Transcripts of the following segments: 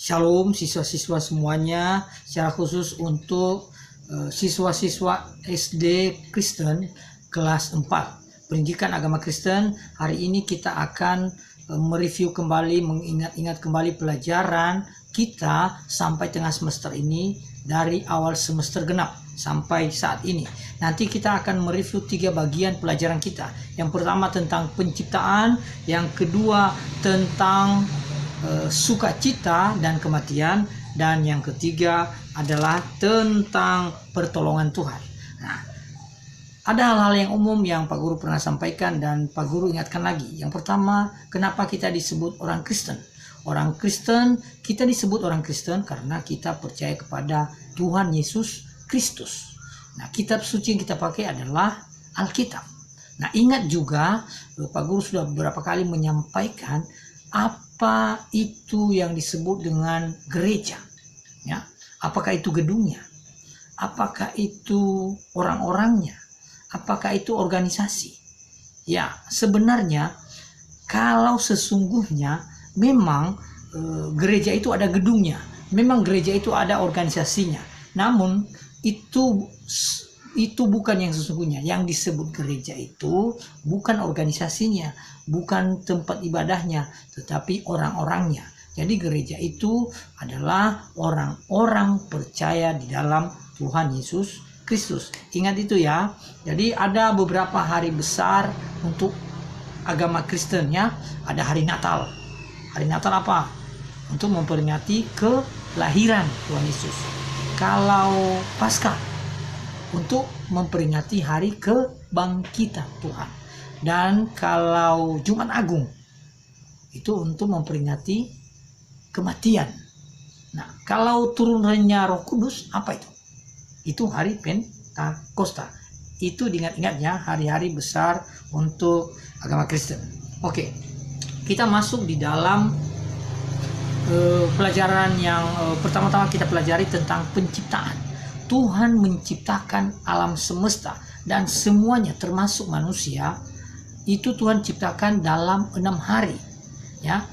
Shalom siswa-siswa semuanya, secara khusus untuk siswa-siswa SD Kristen kelas 4 Pendidikan Agama Kristen. Hari ini kita akan mereview kembali, mengingat-ingat kembali pelajaran kita sampai tengah semester ini, dari awal semester genap sampai saat ini. Nanti kita akan mereview 3 bagian pelajaran kita. Yang pertama tentang penciptaan, yang kedua tentang sukacita dan kematian, dan yang ketiga adalah tentang pertolongan Tuhan. Nah, ada hal-hal yang umum yang Pak Guru pernah sampaikan dan Pak Guru ingatkan lagi. Yang pertama, kenapa kita disebut orang Kristen? Orang Kristen, kita disebut orang Kristen karena kita percaya kepada Tuhan Yesus Kristus. Nah, kitab suci yang kita pakai adalah Alkitab. Nah, ingat juga Pak Guru sudah beberapa kali menyampaikan apa itu yang disebut dengan gereja, ya? Apakah itu gedungnya? Apakah itu orang-orangnya? Apakah itu organisasi? Ya, sebenarnya kalau sesungguhnya memang gereja itu ada gedungnya, memang gereja itu ada organisasinya. Namun itu bukan yang sesungguhnya. Yang disebut gereja itu bukan organisasinya, bukan tempat ibadahnya, tetapi orang-orangnya. Jadi gereja itu adalah orang-orang percaya di dalam Tuhan Yesus Kristus. Ingat itu ya. Jadi ada beberapa hari besar untuk agama Kristen, ya. Ada hari Natal. Hari Natal apa? Untuk memperingati kelahiran Tuhan Yesus. Kalau Paskah, untuk memperingati hari kebangkitan Tuhan. Dan kalau Jumat Agung, itu untuk memperingati kematian. Nah, kalau turunannya Roh Kudus, apa itu? Itu hari Pentakosta. Itu diingat-ingatnya hari-hari besar untuk agama Kristen. Oke, kita masuk di dalam pelajaran yang pertama-tama kita pelajari tentang penciptaan. Tuhan menciptakan alam semesta dan semuanya termasuk manusia itu Tuhan ciptakan dalam 6 hari, ya.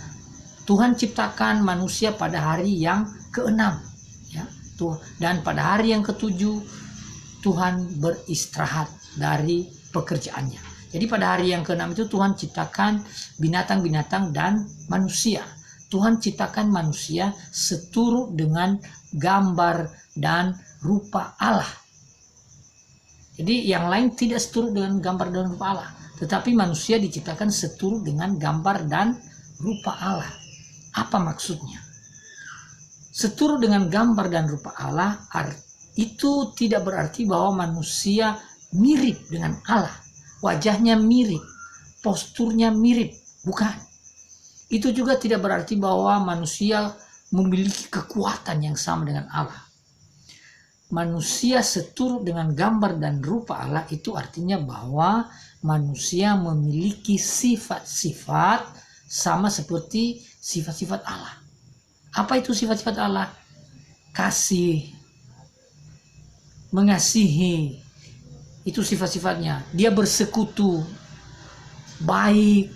Tuhan ciptakan manusia pada hari yang ke-6, ya. Dan pada hari yang ke-7 Tuhan beristirahat dari pekerjaannya. Jadi pada hari yang ke-6 itu Tuhan ciptakan binatang-binatang dan manusia. Tuhan ciptakan manusia seturut dengan gambar dan rupa Allah. Jadi yang lain tidak seturut dengan gambar dan rupa Allah, tetapi manusia diciptakan seturut dengan gambar dan rupa Allah. Apa maksudnya? Seturut dengan gambar dan rupa Allah itu tidak berarti bahwa manusia mirip dengan Allah, wajahnya mirip, posturnya mirip, bukan. Itu juga tidak berarti bahwa manusia memiliki kekuatan yang sama dengan Allah. Manusia seturut dengan gambar dan rupa Allah itu artinya bahwa manusia memiliki sifat-sifat sama seperti sifat-sifat Allah. Apa itu sifat-sifat Allah? Kasih, mengasihi, itu sifat-sifatnya. Dia bersekutu, baik,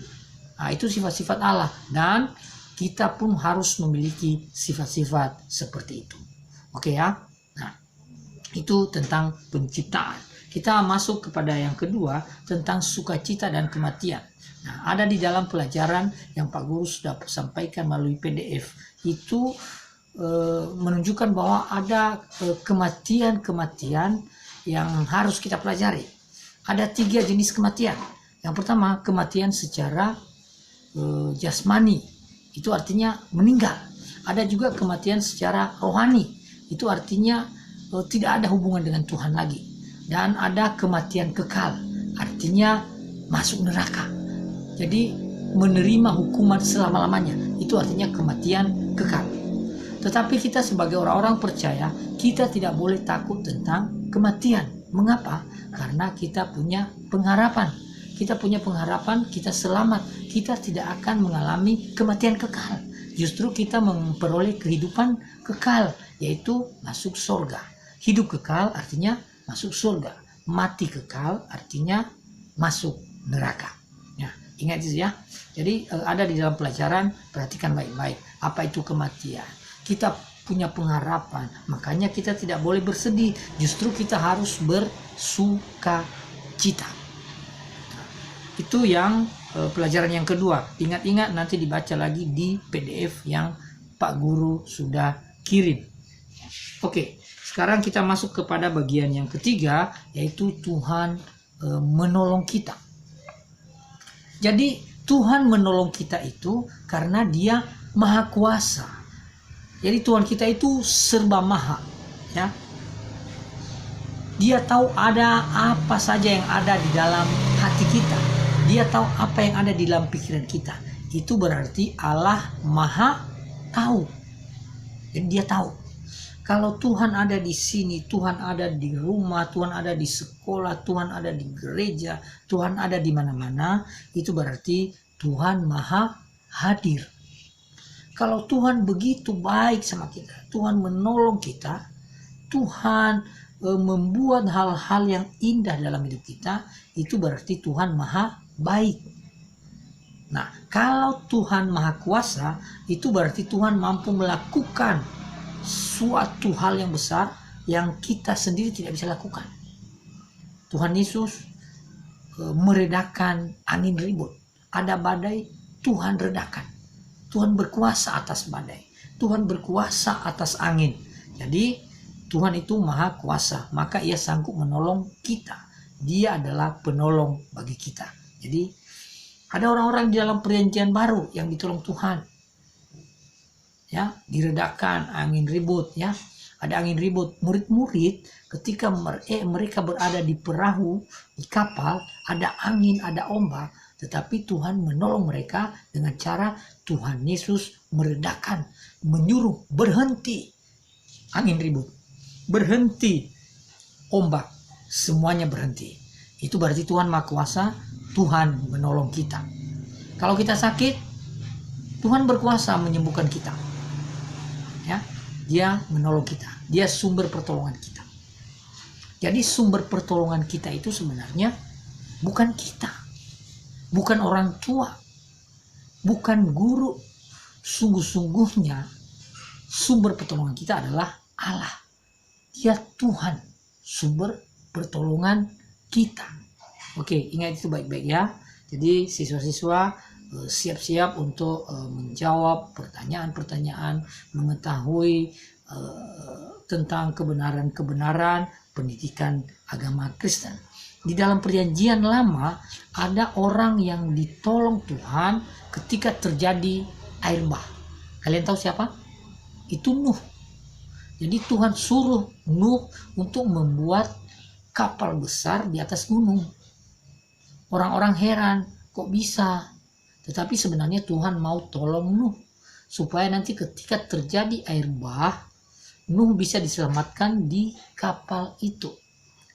nah, itu sifat-sifat Allah. Dan kita pun harus memiliki sifat-sifat seperti itu. Oke ya. Nah, itu tentang penciptaan. Kita masuk kepada yang kedua tentang sukacita dan kematian. Nah, ada di dalam pelajaran yang Pak Guru sudah sampaikan melalui PDF. Itu menunjukkan bahwa ada kematian-kematian yang harus kita pelajari. Ada 3 jenis kematian. Yang pertama, kematian secara jasmani. Itu artinya meninggal. Ada juga kematian secara rohani. Itu artinya tidak ada hubungan dengan Tuhan lagi. Dan ada kematian kekal, artinya masuk neraka. Jadi menerima hukuman selama-lamanya. Itu artinya kematian kekal. Tetapi kita sebagai orang-orang percaya, kita tidak boleh takut tentang kematian. Mengapa? Karena kita punya pengharapan. Kita punya pengharapan, kita selamat. Kita tidak akan mengalami kematian kekal. Justru kita memperoleh kehidupan kekal, yaitu masuk surga. Hidup kekal artinya masuk surga. Mati kekal artinya masuk neraka. Ya, ingat itu ya. Jadi ada di dalam pelajaran, perhatikan baik-baik. Apa itu kematian? kita punya pengharapan. Makanya kita tidak boleh bersedih, justru kita harus bersuka cita. Itu yang pelajaran yang kedua. Ingat-ingat, nanti dibaca lagi di PDF yang Pak Guru sudah kirim. Oke, sekarang kita masuk kepada bagian yang ketiga, yaitu Tuhan menolong kita. Jadi Tuhan menolong kita itu karena Dia Maha Kuasa. Jadi Tuhan kita itu serba maha, ya. Dia tahu ada apa saja yang ada di dalam hati kita. Dia tahu apa yang ada di dalam pikiran kita. Itu berarti Allah Maha tahu. Jadi Dia tahu. Kalau Tuhan ada di sini, Tuhan ada di rumah, Tuhan ada di sekolah, Tuhan ada di gereja, Tuhan ada di mana-mana, itu berarti Tuhan Maha hadir. Kalau Tuhan begitu baik sama kita, Tuhan menolong kita, Tuhan membuat hal-hal yang indah dalam hidup kita, itu berarti Tuhan Maha baik. Nah, kalau Tuhan Maha Kuasa, itu berarti Tuhan mampu melakukan suatu hal yang besar yang kita sendiri tidak bisa lakukan. Tuhan Yesus meredakan angin ribut. Ada badai, Tuhan redakan. Tuhan berkuasa atas badai. Tuhan berkuasa atas angin. Jadi Tuhan itu Maha Kuasa, maka Ia sanggup menolong kita. Dia adalah penolong bagi kita. Jadi ada orang-orang di dalam perjanjian baru yang ditolong Tuhan. Ya, diredakan angin ribut, ya. Ada angin ribut. Murid-murid ketika mereka berada di perahu, di kapal, ada angin, ada ombak, tetapi Tuhan menolong mereka dengan cara Tuhan Yesus meredakan, menyuruh berhenti angin ribut, berhenti ombak, semuanya berhenti. Itu berarti Tuhan Maha Kuasa, Tuhan menolong kita. Kalau kita sakit, Tuhan berkuasa menyembuhkan kita. Ya, Dia menolong kita. Dia sumber pertolongan kita. Jadi sumber pertolongan kita itu sebenarnya bukan kita. Bukan orang tua. Bukan guru. Sungguh-sungguhnya sumber pertolongan kita adalah Allah. Dia Tuhan, sumber pertolongan kita. Oke, ingat itu baik-baik ya. Jadi siswa-siswa siap-siap untuk menjawab pertanyaan-pertanyaan, mengetahui tentang kebenaran-kebenaran pendidikan agama Kristen. Di dalam perjanjian lama ada orang yang ditolong Tuhan ketika terjadi air bah. Kalian tahu siapa? Itu Nuh. Jadi Tuhan suruh Nuh untuk membuat kapal besar di atas gunung. Orang-orang heran, kok bisa? Tetapi sebenarnya Tuhan mau tolong Nuh supaya nanti ketika terjadi air bah, Nuh bisa diselamatkan di kapal itu.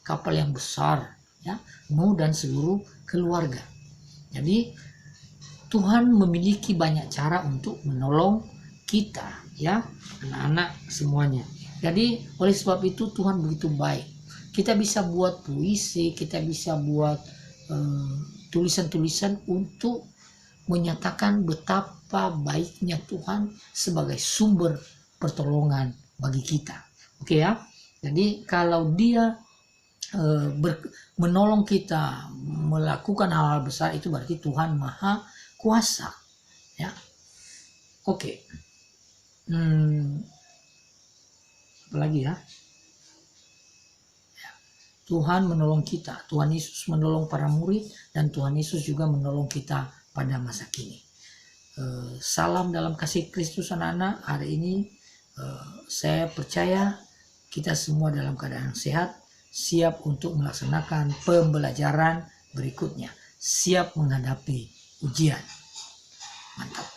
Kapal yang besar, ya, Nuh dan seluruh keluarga. Jadi Tuhan memiliki banyak cara untuk menolong kita, ya, anak-anak semuanya. Jadi oleh sebab itu Tuhan begitu baik. Kita bisa buat puisi, kita bisa buat tulisan-tulisan untuk menyatakan betapa baiknya Tuhan sebagai sumber pertolongan bagi kita. Oke ya. Jadi kalau Dia menolong kita melakukan hal-hal besar, itu berarti Tuhan Maha Kuasa. Ya. Oke. Apa lagi ya? Tuhan menolong kita. Tuhan Yesus menolong para murid dan Tuhan Yesus juga menolong kita pada masa kini. Salam dalam kasih Kristus anak-anak. Hari ini saya percaya kita semua dalam keadaan sehat, siap untuk melaksanakan pembelajaran berikutnya, siap menghadapi ujian. Mantap.